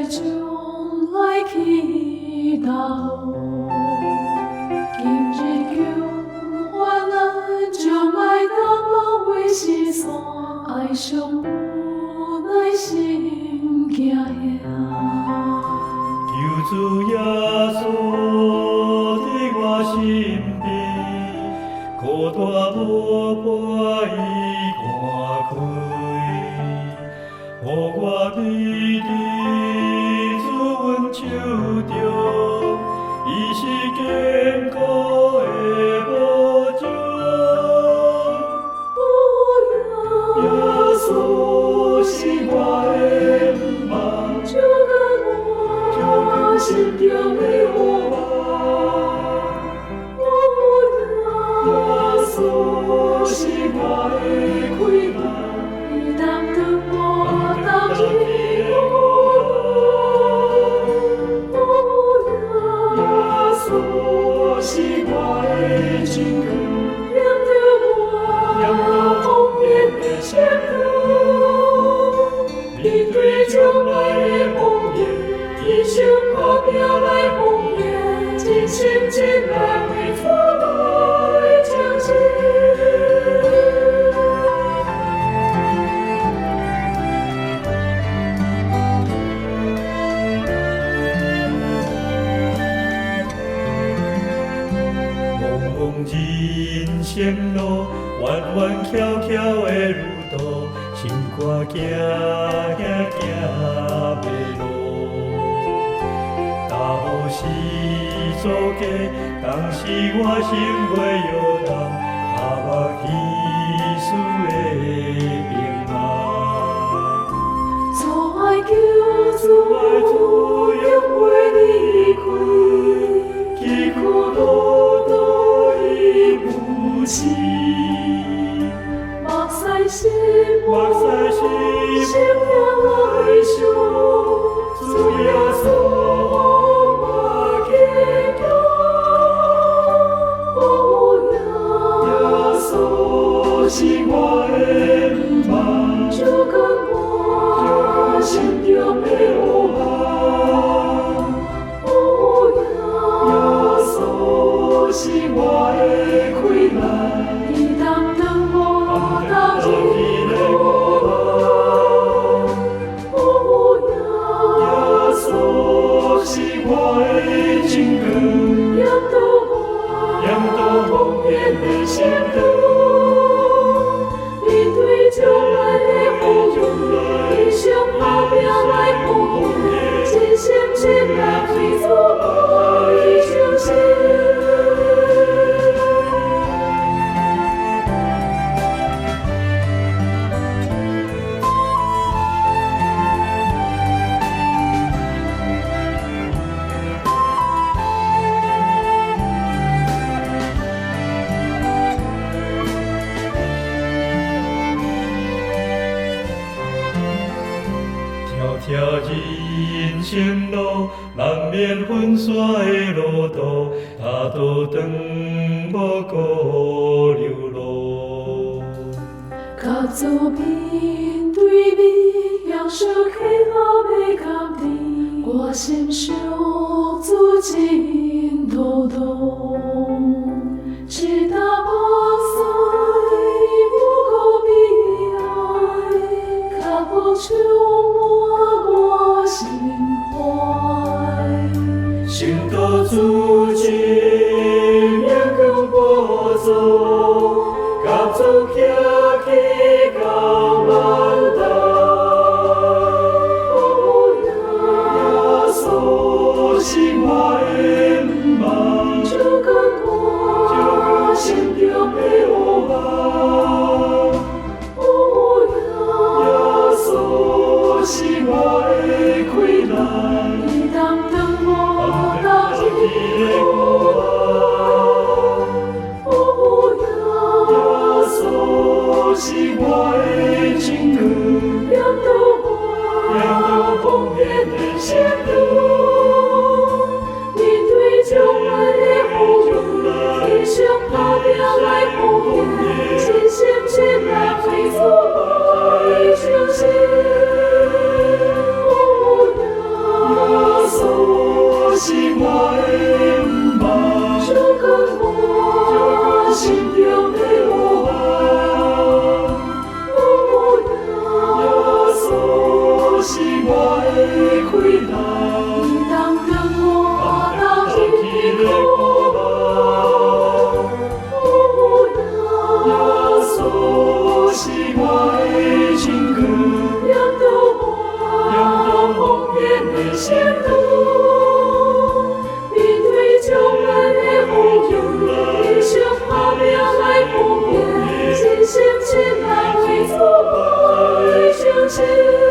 中来祈祷。今日求我咱将爱当路为是山，爱上有耐心行呀。求主耶稣伫我身边，孤单无伴伊看开，予我美丽主阮手中，伊是坚固的保障。耶稣是我的梦，就跟我心中的火耶稣是我的开门，你当得我当起耶稣是我的真光，亮得我红颜的前途。面对将来的风雨，一生打拼来奉献，尽心尽力为主来彰显。茫茫人生路，弯弯曲曲的路途，心肝行袂路。大雨是做假，当时我心袂摇动，下目天使的名望。所爱救主，永为你开，艰苦路途已不弃。目屎心，心来想，主耶稣我坚强。耶稣是我的梦，就跟我心中的火。耶稣是我的开门，你当等我到天国。耶稣是我的真光，亮到红颜的前途。面对将来的风雨，一生打拼来奉献，尽心尽力为主来彰显。条人生路，难免粉刷的路途，大道长无顾流露。甲做面对面，让手起落的甘甜，我心上主真tou动，直达目屎无可悲哀，脚步充满我心怀。心道主真阳光宝座，甲做徛起到万代。耶稣是我的梦，就跟我心中的火。耶稣是我的开门，你当等我到天国。耶稣是我的真光，亮到红颜的前途。面对将来的风雨，一生打拼来奉献，尽心尽力为主来彰显。成道。面对众人的呼唤，英雄打拼来奉献，真心真爱为主爱相牵。